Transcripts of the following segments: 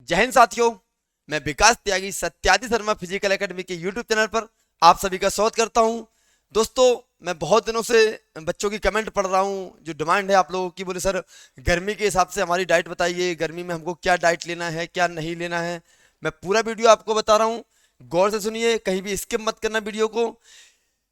जय हिंद साथियों, मैं विकास त्यागी सत्यादि शर्मा फिजिकल एकेडमी के यूट्यूब चैनल पर आप सभी का स्वागत करता हूं। दोस्तों, मैं बहुत दिनों से बच्चों की कमेंट पढ़ रहा हूं। जो डिमांड है आप लोगों की, बोले सर गर्मी के हिसाब से हमारी डाइट बताइए, गर्मी में हमको क्या डाइट लेना है क्या नहीं लेना है। मैं पूरा वीडियो आपको बता रहा हूँ, गौर से सुनिए, कहीं भी स्किप मत करना वीडियो को।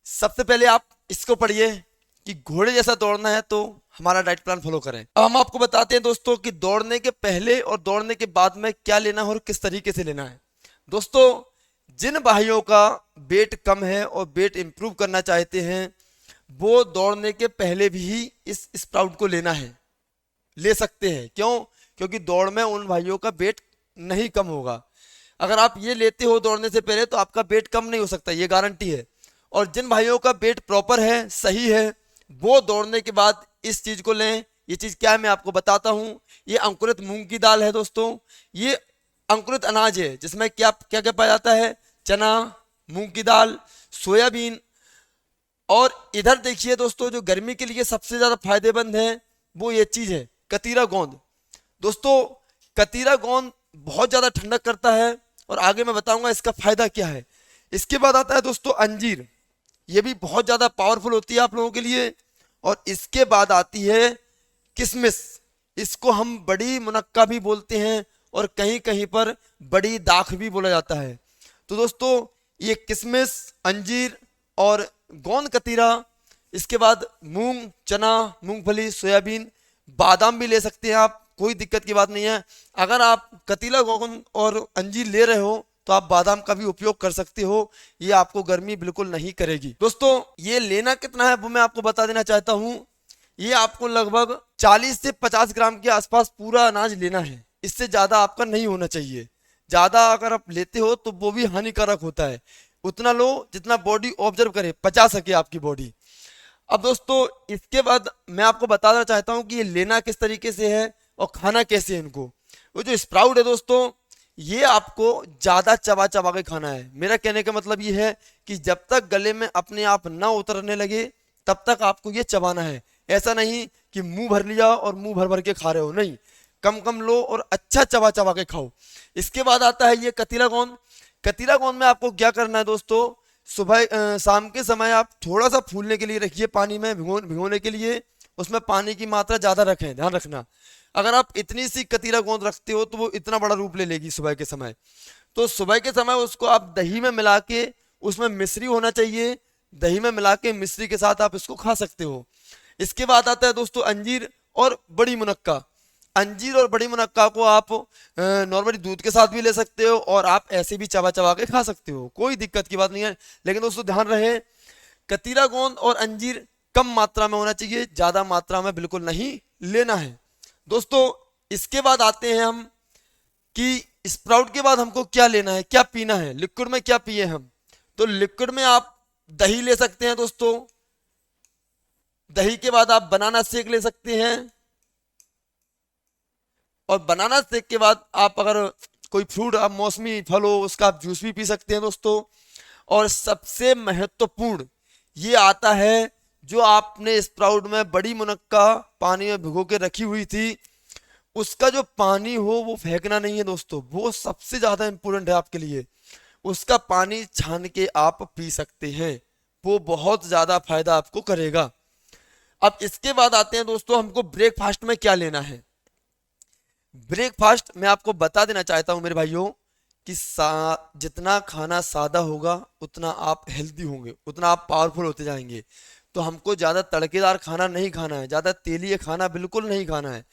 सबसे पहले आप इसको पढ़िए कि घोड़े जैसा दौड़ना है तो हमारा डाइट प्लान फॉलो करें। अब हम आपको बताते हैं दोस्तों कि दौड़ने के पहले और दौड़ने के बाद में क्या लेना है और किस तरीके से लेना है। दोस्तों, जिन भाइयों का वेट कम है और वेट इंप्रूव करना चाहते हैं, वो दौड़ने के पहले भी इस स्प्राउट को लेना है, ले सकते हैं। क्यों? क्योंकि दौड़ में उन भाइयों का वेट नहीं कम होगा। अगर आप ये लेते हो दौड़ने से पहले तो आपका वेट कम नहीं हो सकता, ये गारंटी है। और जिन भाइयों का वेट प्रॉपर है, सही है, वो दौड़ने के बाद इस चीज को लें। ये चीज क्या है मैं आपको बताता हूं। ये अंकुरित मूंग की दाल है दोस्तों। ये अंकुरित अनाज है जिसमें क्या क्या क्या पाया जाता है? चना, मूंग की दाल, सोयाबीन। और इधर देखिए दोस्तों, जो गर्मी के लिए सबसे ज्यादा फायदेमंद है वो ये चीज है, कतीरा गोंद। दोस्तों, कतीरा गोंद बहुत ज्यादा ठंडक करता है और आगे मैं बताऊंगा इसका फायदा क्या है। इसके बाद आता है दोस्तों अंजीर। ये भी बहुत ज्यादा पावरफुल होती है आप लोगों के लिए। और इसके बाद आती है किशमिश। इसको हम बड़ी मुनक्का भी बोलते हैं और कहीं कहीं पर बड़ी दाख भी बोला जाता है। तो दोस्तों, ये किशमिश, अंजीर और गोंद कतीरा, इसके बाद मूंग, चना, मूंगफली, सोयाबीन, बादाम भी ले सकते हैं आप, कोई दिक्कत की बात नहीं है। अगर आप कतीला, गोंद और अंजीर ले रहे हो तो आप बादाम का भी उपयोग कर सकते हो। ये आपको गर्मी बिल्कुल नहीं करेगी। दोस्तों, ये लेना कितना है वो मैं आपको बता देना चाहता हूँ। ये आपको लगभग 40 से 50 ग्राम के आसपास पूरा अनाज लेना है। इससे ज्यादा आपका नहीं होना चाहिए। ज्यादा अगर आप लेते हो तो वो भी हानिकारक होता है। उतना लो जितना बॉडी ऑब्जर्व करे, पचा सके आपकी बॉडी। अब दोस्तों, इसके बाद मैं आपको बताना चाहता हूँ कि ये लेना किस तरीके से है और खाना कैसे है इनको। वो जो स्प्राउट है दोस्तों, ये आपको ज्यादा चबा चबा के खाना है। मेरा कहने का मतलब ये है कि जब तक गले में अपने आप ना उतरने लगे तब तक आपको ये चबाना है। ऐसा नहीं कि मुंह भर लिया और मुंह भर भर के खा रहे हो, नहीं, कम कम लो और अच्छा चबा चबा के खाओ। इसके बाद आता है ये कतीरा गोंद। कतीरा गोंद में आपको क्या करना है दोस्तों, सुबह शाम के समय आप थोड़ा सा फूलने के लिए रखिए, पानी में भिगोने के लिए। उसमें पानी की मात्रा ज्यादा रखें, ध्यान रखना। अगर आप इतनी सी कतीरा गोंद रखते हो तो वो इतना बड़ा रूप ले लेगी सुबह के समय। तो सुबह के समय उसको आप दही में मिला के, उसमें मिश्री होना चाहिए, दही में मिला के मिश्री के साथ आप इसको खा सकते हो। इसके बाद आता है दोस्तों अंजीर और बड़ी मुनक्का। अंजीर और बड़ी मुनक्का को आप नॉर्मली दूध के साथ भी ले सकते हो और आप ऐसे भी चबा चबा के खा सकते हो, कोई दिक्कत की बात नहीं है। लेकिन दोस्तों ध्यान रहे, कतीरा गोंद और अंजीर कम मात्रा में होना चाहिए, ज्यादा मात्रा में बिल्कुल नहीं लेना है। दोस्तों, इसके बाद आते हैं हम कि स्प्राउट के बाद हमको क्या लेना है, क्या पीना है, लिक्विड में क्या पिए हम। तो लिक्विड में आप दही ले सकते हैं दोस्तों। दही के बाद आप बनाना शेक ले सकते हैं। और बनाना शेक के बाद आप अगर कोई फ्रूट, आप मौसमी फल हो, उसका आप जूस भी पी सकते हैं दोस्तों। और सबसे महत्वपूर्ण ये आता है, जो आपने स्प्राउट में बड़ी मुनक्का पानी में भिगो के रखी हुई थी, उसका जो पानी हो वो फेंकना नहीं है दोस्तों। वो सबसे ज्यादा इंपॉर्टेंट है आपके लिए। उसका पानी छान के आप पी सकते हैं, वो बहुत ज्यादा फायदा आपको करेगा। अब इसके बाद आते हैं दोस्तों, हमको ब्रेकफास्ट में क्या लेना है। ब्रेकफास्ट मैं आपको बता देना चाहता हूं मेरे भाइयों कि जितना खाना सादा होगा उतना आप हेल्दी होंगे, उतना आप पावरफुल होते जाएंगे। तो हमको ज़्यादा तड़केदार खाना नहीं खाना है, ज़्यादा तेलीय खाना बिल्कुल नहीं खाना है।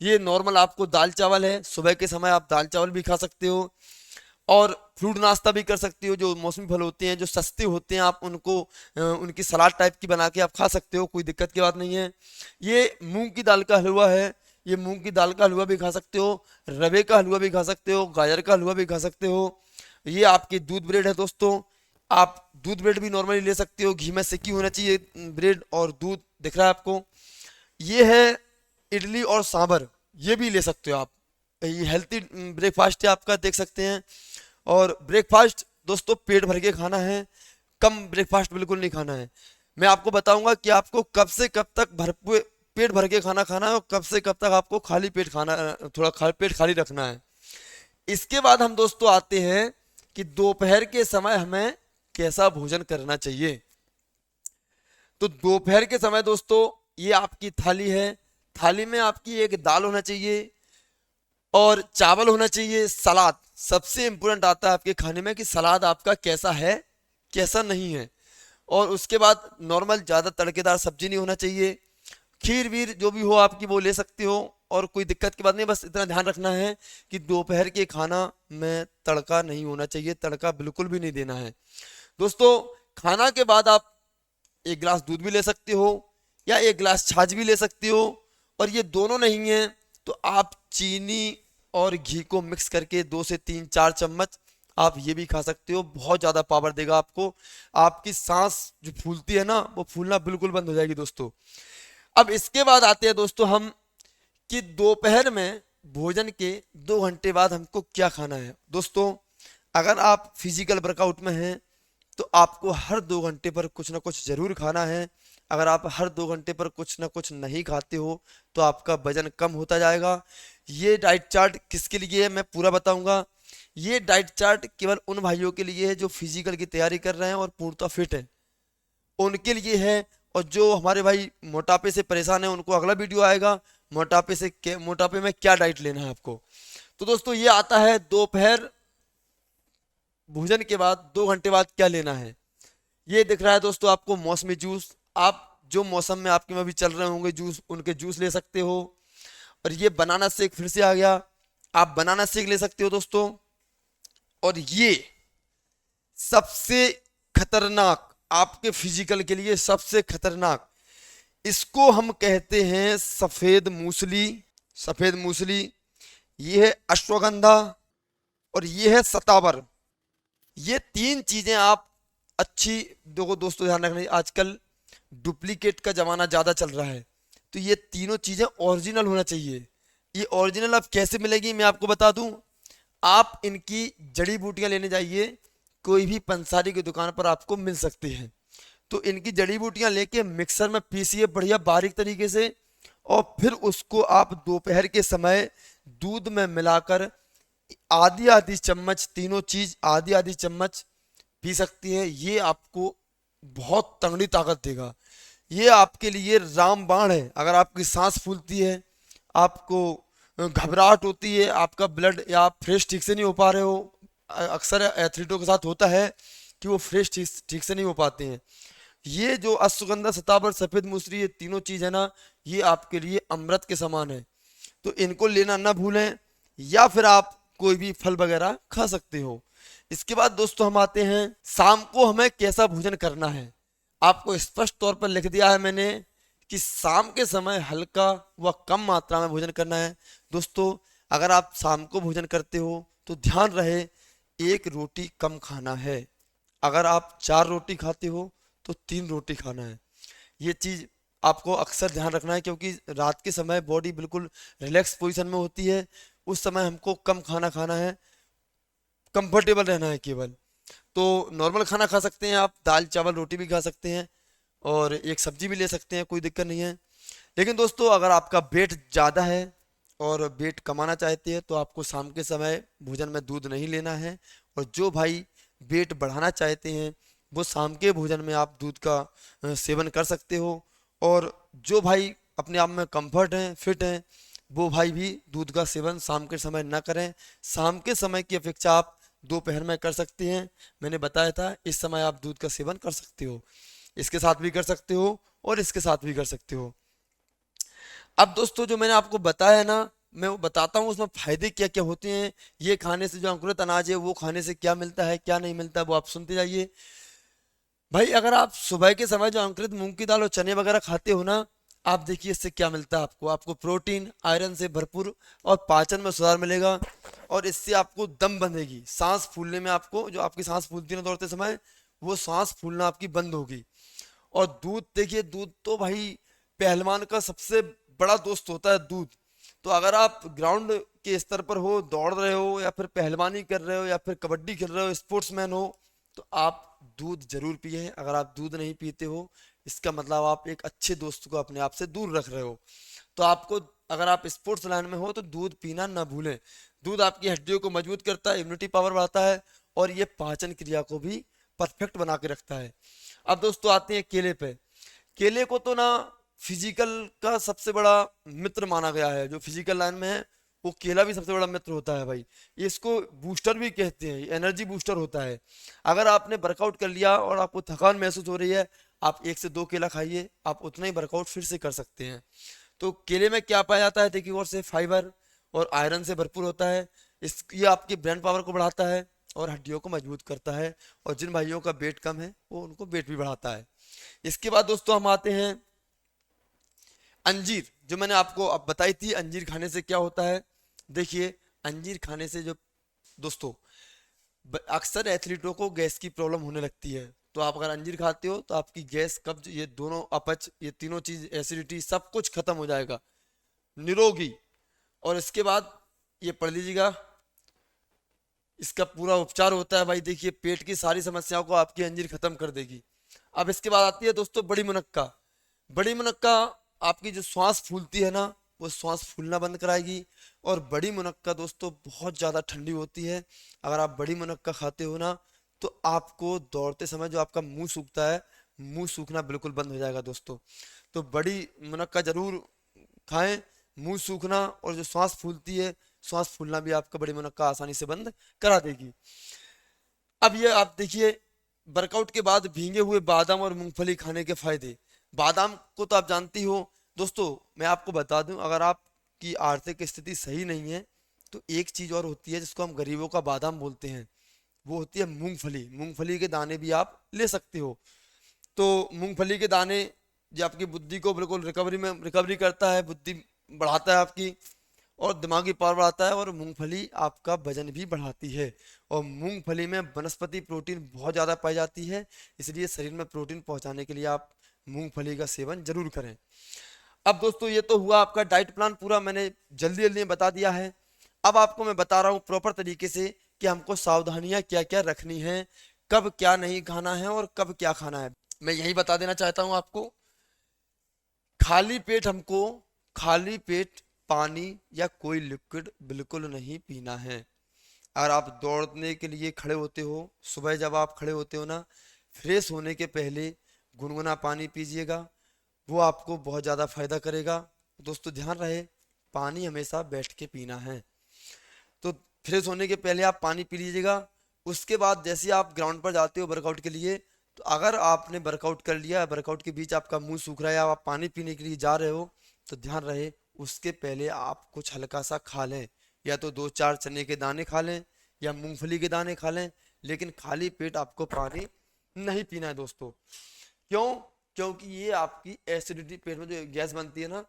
ये नॉर्मल आपको दाल चावल है, सुबह के समय आप दाल चावल भी खा सकते हो और फ्रूट नाश्ता भी कर सकते हो। जो मौसमी फल होते हैं, जो सस्ते होते हैं, आप उनको उनकी सलाद टाइप की बना के आप खा सकते हो, कोई दिक्कत की बात नहीं है। ये मूंग की दाल का हलवा है, ये मूंग की दाल का हलवा भी खा सकते हो, रवे का हलवा भी खा सकते हो, गाजर का हलवा भी खा सकते हो। ये आपकी दूध ब्रेड है दोस्तों। आप दूध ब्रेड भी नॉर्मली ले सकते हो, घी में सेकी होना चाहिए ब्रेड, और दूध दिख रहा है आपको। ये है इडली और सांभर, ये भी ले सकते हो आप। ये हेल्थी ब्रेकफास्ट है आपका, देख सकते हैं। और ब्रेकफास्ट दोस्तों पेट भर के खाना है, कम ब्रेकफास्ट बिल्कुल नहीं खाना है। मैं आपको बताऊंगा कि आपको कब से कब तक भरपूर पेट भर के खाना खाना है और कब से कब तक आपको खाली पेट खाना, थोड़ा पेट खाली रखना है। इसके बाद हम दोस्तों आते हैं कि दोपहर के समय हमें कैसा भोजन करना चाहिए। तो दोपहर के समय दोस्तों ये आपकी थाली है, थाली में आपकी एक दाल होना चाहिए और चावल होना चाहिए, सलाद सबसे इंपॉर्टेंट आता है आपके खाने में कि सलाद आपका कैसा है कैसा नहीं है। और उसके बाद नॉर्मल ज़्यादा तड़केदार सब्जी नहीं होना चाहिए। खीर वीर जो भी हो आपकी वो ले सकते हो, और कोई दिक्कत की बात नहीं, बस इतना ध्यान रखना है कि दोपहर के खाना में तड़का नहीं होना चाहिए, तड़का बिल्कुल भी नहीं देना है। दोस्तों खाना के बाद आप एक गिलास दूध भी ले सकते हो या एक गिलास छाछ भी ले सकते हो, और ये दोनों नहीं है तो आप चीनी और घी को मिक्स करके 2 से 3 4 चम्मच आप ये भी खा सकते हो। बहुत ज़्यादा पावर देगा आपको, आपकी सांस जो फूलती है ना वो फूलना बिल्कुल बंद हो जाएगी दोस्तों। अब इसके बाद आते हैं दोस्तों हम कि दोपहर में भोजन के 2 घंटे बाद हमको क्या खाना है। दोस्तों अगर आप फिजिकल वर्कआउट में हैं तो आपको हर 2 घंटे पर कुछ ना कुछ जरूर खाना है। अगर आप हर 2 घंटे पर कुछ ना कुछ नहीं खाते हो तो आपका वजन कम होता जाएगा। ये डाइट चार्ट किसके लिए है मैं पूरा बताऊंगा। ये डाइट चार्ट केवल उन भाइयों के लिए है जो फिजिकल की तैयारी कर रहे हैं और पूर्णतः फिट है, उनके लिए है। और जो हमारे भाई मोटापे से परेशान है उनको अगला वीडियो आएगा मोटापे में क्या डाइट लेना है आपको। तो दोस्तों ये आता है दोपहर भोजन के बाद 2 घंटे बाद क्या लेना है। ये दिख रहा है दोस्तों आपको मौसमी जूस, आप जो मौसम में आपके में भी चल रहे होंगे जूस उनके जूस ले सकते हो। और ये बनाना शेक फिर से आ गया, आप बनाना शेक ले सकते हो दोस्तों। और ये सबसे खतरनाक आपके फिजिकल के लिए सबसे खतरनाक, इसको हम कहते हैं सफेद मूसली। सफेद मूसली ये है अश्वगंधा और ये है सतावर। ये 3 चीजें आप अच्छी देखो दोस्तों, ध्यान रखना आजकल डुप्लीकेट का जमाना ज्यादा चल रहा है, तो ये तीनों चीजें ओरिजिनल होना चाहिए। ये ओरिजिनल अब कैसे मिलेगी मैं आपको बता दूं। आप इनकी जड़ी बूटियां लेने जाइए, कोई भी पंसारी की दुकान पर आपको मिल सकती है। तो इनकी जड़ी बूटियां लेके मिक्सर में पीसिए बढ़िया बारीक तरीके से, और फिर उसको आप दोपहर के समय दूध में मिलाकर आधी आधी चम्मच, तीनों चीज आधी आधी चम्मच पी सकती है। ये आपको बहुत तगड़ी ताकत देगा। ये आपके लिए रामबाण है। अगर आपकी सांस फूलती है, आपको घबराहट होती है, आपका ब्लड या आप फ्रेश ठीक से नहीं हो पा रहे हो, अक्सर एथलीटों के साथ होता है कि वो फ्रेश ठीक से नहीं हो पाते हैं, ये जो अश्वगंधा सतावर सफेद मूसली ये तीनों चीज है ना, ये आपके लिए अमृत के समान है। तो इनको लेना ना भूलें, या फिर आप कोई भी फल वगैरह खा सकते हो। इसके बाद दोस्तों हम आते हैं शाम को हमें कैसा भोजन करना है। आपको स्पष्ट तौर पर लिख दिया है मैंने कि शाम के समय हल्का व कम मात्रा में भोजन करना है। दोस्तों अगर आप शाम को भोजन करते हो तो ध्यान रहे 1 रोटी कम खाना है। अगर आप 4 रोटी खाते हो तो 3 रोटी खाना है। ये चीज आपको अक्सर ध्यान रखना है, क्योंकि रात के समय बॉडी बिल्कुल रिलैक्स पोजीशन में होती है, उस समय हमको कम खाना खाना है, कंफर्टेबल रहना है केवल। तो नॉर्मल खाना खा सकते हैं आप, दाल चावल रोटी भी खा सकते हैं और एक सब्जी भी ले सकते हैं, कोई दिक्कत नहीं है। लेकिन दोस्तों अगर आपका वेट ज़्यादा है और वेट कमाना चाहते हैं तो आपको शाम के समय भोजन में दूध नहीं लेना है। और जो भाई वेट बढ़ाना चाहते हैं वो शाम के भोजन में आप दूध का सेवन कर सकते हो। और जो भाई अपने आप में कंफर्ट हैं, फिट हैं, वो भाई भी दूध का सेवन शाम के समय ना करें। शाम के समय की अपेक्षा आप दोपहर में कर सकते हैं। मैंने बताया था इस समय आप दूध का सेवन कर सकते हो, इसके साथ भी कर सकते हो और इसके साथ भी कर सकते हो। अब दोस्तों जो मैंने आपको बताया ना, मैं वो बताता हूँ उसमें फायदे क्या क्या होते हैं। ये खाने से जो अंकुरित अनाज है वो खाने से क्या मिलता है क्या नहीं मिलता है वो आप सुनते जाइए। भाई अगर आप सुबह के समय जो अंकुरित मूंग की दाल और चने वगैरह खाते हो ना, आप देखिए इससे क्या मिलता है आपको। आपको प्रोटीन आयरन से भरपूर और पाचन में सुधार मिलेगा, और इससे आपको दम बंधेगी, सांस फूलने में आपको, जो आपकी सांस फूलती है ना दौड़ते समय, वो सांस फूलना आपकी बंद होगी। और दूध देखिए, दूध तो भाई पहलवान का सबसे बड़ा दोस्त होता है दूध। तो अगर आप ग्राउंड के स्तर पर हो, दौड़ रहे हो या फिर पहलवानी कर रहे हो या फिर कबड्डी खेल रहे हो, स्पोर्ट्समैन हो, तो आप दूध जरूर पिए। अगर आप दूध नहीं पीते हो इसका मतलब आप एक अच्छे दोस्त को अपने आप से दूर रख रहे हो। तो आपको, अगर आप स्पोर्ट्स लाइन में हो तो दूध पीना ना भूलें। दूध आपकी हड्डियों को मजबूत करता है, इम्यूनिटी पावर बढ़ाता है और ये पाचन क्रिया को भी परफेक्ट बना के रखता है। अब दोस्तों आते हैं केले पे। केले को तो ना फिजिकल का सबसे बड़ा मित्र माना गया है, जो फिजिकल लाइन में है वो केला भी सबसे बड़ा मित्र होता है भाई। ये इसको बूस्टर भी कहते हैं, एनर्जी बूस्टर होता है। अगर आपने वर्कआउट कर लिया और आपको थकान महसूस हो रही है, आप 1 से 2 केला खाइए, आप उतना ही वर्कआउट फिर से कर सकते हैं। तो केले में क्या पाया जाता है, देखिए और से फाइबर और आयरन से भरपूर होता है। ये आपकी ब्रेन पावर को बढ़ाता है और हड्डियों को मजबूत करता है, और जिन भाइयों का वेट कम है वो उनको वेट भी बढ़ाता है। इसके बाद दोस्तों हम आते हैं अंजीर, जो मैंने आपको अब बताई थी अंजीर खाने से क्या होता है। देखिए अंजीर खाने से जो दोस्तों अक्सर एथलीटों को गैस की प्रॉब्लम होने लगती है, तो आप अगर अंजीर खाते हो तो आपकी गैस, कब्ज, ये दोनों अपच, ये तीनों चीज, एसिडिटी, सब कुछ खत्म हो जाएगा, निरोगी। और इसके बाद ये पढ़ लीजिएगा, इसका पूरा उपचार होता है भाई। देखिए पेट की सारी समस्याओं को आपकी अंजीर खत्म कर देगी। अब इसके बाद आती है दोस्तों बड़ी मुनक्का। बड़ी मुनक्का आपकी जो श्वास फूलती है ना, वो श्वास फूलना बंद कराएगी। और बड़ी मुनक्का दोस्तों बहुत ज़्यादा ठंडी होती है। अगर आप बड़ी मुनक्का खाते हो ना, तो आपको दौड़ते समय जो आपका मुंह सूखता है, मुंह सूखना बिल्कुल बंद हो जाएगा दोस्तों। तो बड़ी मुनक्का जरूर खाएं। मुंह सूखना और जो श्वास फूलती है, श्वास फूलना भी आपका बड़ी मुनक्का आसानी से बंद करा देगी। अब ये आप देखिए, वर्कआउट के बाद भीगे हुए बादाम और मूंगफली खाने के फायदे। बादाम को तो आप जानती हो दोस्तों। मैं आपको बता दूं, अगर आपकी आर्थिक स्थिति सही नहीं है तो एक चीज और होती है जिसको हम गरीबों का बादाम बोलते हैं, वो होती है मूंगफली। मूंगफली के दाने भी आप ले सकते हो। तो मूंगफली के दाने जो आपकी बुद्धि को बिल्कुल रिकवरी करता है, बुद्धि बढ़ाता है आपकी, और दिमागी पावर बढ़ाता है। और मूंगफली आपका वजन भी बढ़ाती है। और मूंगफली में वनस्पति प्रोटीन बहुत ज़्यादा पाई जाती है, इसलिए शरीर में प्रोटीन पहुंचाने के लिए आप मूंगफली का सेवन जरूर करें। अब दोस्तों ये तो हुआ आपका डाइट प्लान पूरा, मैंने जल्दी जल्दी में बता दिया है। अब आपको मैं बता रहा हूँ प्रॉपर तरीके से कि हमको सावधानियां क्या क्या रखनी है, कब क्या नहीं खाना है और कब क्या खाना है। मैं यही बता देना चाहता हूँ आपको। खाली पेट हमको, खाली पेट पानी या कोई लिक्विड बिल्कुल नहीं पीना है। अगर आप दौड़ने के लिए खड़े होते हो, सुबह जब आप खड़े होते हो ना, फ्रेश होने के पहले गुनगुना पानी पीजिएगा, वो आपको बहुत ज़्यादा फायदा करेगा। दोस्तों ध्यान रहे, पानी हमेशा बैठ के पीना है। तो फ्रेश होने के पहले आप पानी पी लीजिएगा। उसके बाद जैसे आप ग्राउंड पर जाते हो वर्कआउट के लिए, तो अगर आपने वर्कआउट कर लिया, वर्कआउट के बीच आपका मुंह सूख रहा है या आप पानी पीने के लिए जा रहे हो, तो ध्यान रहे उसके पहले आप कुछ हल्का सा खा लें। या तो 2-4 चने के दाने खा लें या मूंगफली के दाने खा लें, लेकिन खाली पेट आपको पानी नहीं पीना है दोस्तों। क्यों? क्योंकि ये आपकी एसिडिटी, पेट में जो गैस बनती है ना,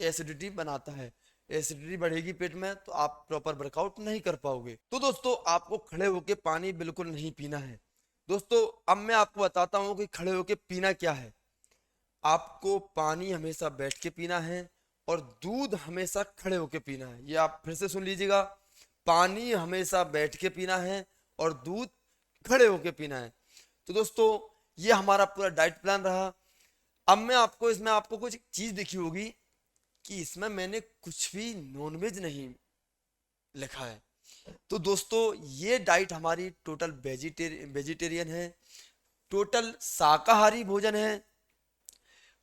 एसिडिटी बनाता है। एसिडिटी बढ़ेगी पेट में तो आप प्रॉपर वर्कआउट नहीं कर पाओगे। तो दोस्तों आपको खड़े होके पानी बिल्कुल नहीं पीना है। दोस्तों अब मैं आपको बताता हूँ कि खड़े होके पीना क्या है। आपको पानी हमेशा बैठ के पीना है और दूध हमेशा खड़े होके पीना है। ये आप फिर से सुन लीजिएगा, पानी हमेशा बैठ के पीना है और दूध खड़े होके पीना है। तो दोस्तों ये हमारा पूरा डाइट प्लान रहा। अब मैं आपको इसमें आपको कुछ चीज दिखी होगी कि इसमें मैंने कुछ भी नॉनवेज नहीं लिखा है। तो दोस्तों ये डाइट हमारी टोटल वेजिटेरियन है, टोटल शाकाहारी भोजन है।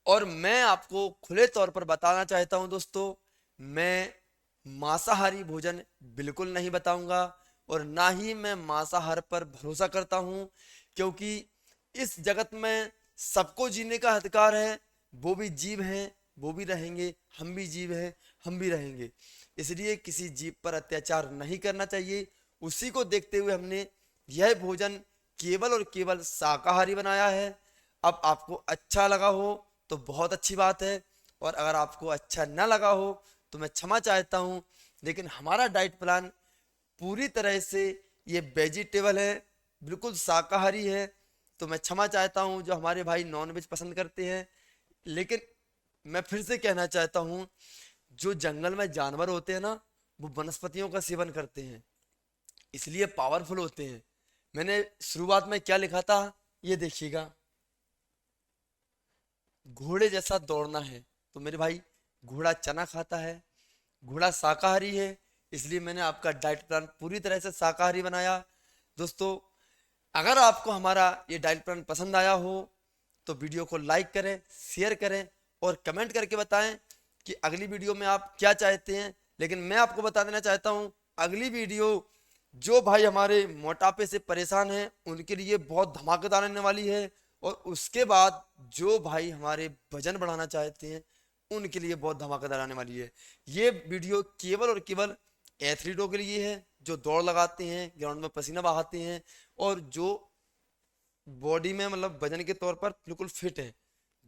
और मैं आपको खुले तौर पर बताना चाहता हूं दोस्तों, मैं मांसाहारी भोजन बिल्कुल नहीं बताऊंगा और ना ही मैं मांसाहार पर भरोसा करता हूं। क्योंकि इस जगत में सबको जीने का अधिकार है, वो भी जीव हैं, वो भी रहेंगे, हम भी जीव हैं, हम भी रहेंगे। इसलिए किसी जीव पर अत्याचार नहीं करना चाहिए। उसी को देखते हुए हमने यह भोजन केवल और केवल शाकाहारी बनाया है। अब आपको अच्छा लगा हो तो बहुत अच्छी बात है, और अगर आपको अच्छा ना लगा हो तो मैं क्षमा चाहता हूँ। लेकिन हमारा डाइट प्लान पूरी तरह से ये वेजिटेबल है, बिल्कुल शाकाहारी है। तो मैं क्षमा चाहता हूँ जो हमारे भाई नॉनवेज पसंद करते हैं। लेकिन मैं फिर से कहना चाहता हूँ, जो जंगल में जानवर होते हैं ना, वो वनस्पतियों का सेवन करते हैं, इसलिए पावरफुल होते हैं। मैंने शुरुआत में क्या लिखा था, ये देखिएगा, घोड़े जैसा दौड़ना है। तो मेरे भाई घोड़ा चना खाता है, घोड़ा शाकाहारी है, इसलिए मैंने आपका डाइट प्लान पूरी तरह से शाकाहारी बनाया। दोस्तों, अगर आपको हमारा ये डाइट प्लान पसंद आया हो तो वीडियो को लाइक करें, शेयर करें और कमेंट करके बताएं कि अगली वीडियो में आप क्या चाहते हैं। लेकिन मैं आपको बता देना चाहता हूं, अगली वीडियो जो भाई हमारे मोटापे से परेशान हैं उनके लिए बहुत धमाकेदार आने वाली है, और उसके बाद जो भाई हमारे वजन बढ़ाना चाहते हैं उनके लिए बहुत धमाकेदार आने वाली है। ये वीडियो केवल और केवल एथलीटों के लिए है जो दौड़ लगाते हैं, ग्राउंड में पसीना बहाते हैं और जो बॉडी में मतलब वजन के तौर पर बिल्कुल फिट है।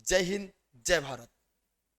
जय हिंद, जय भारत।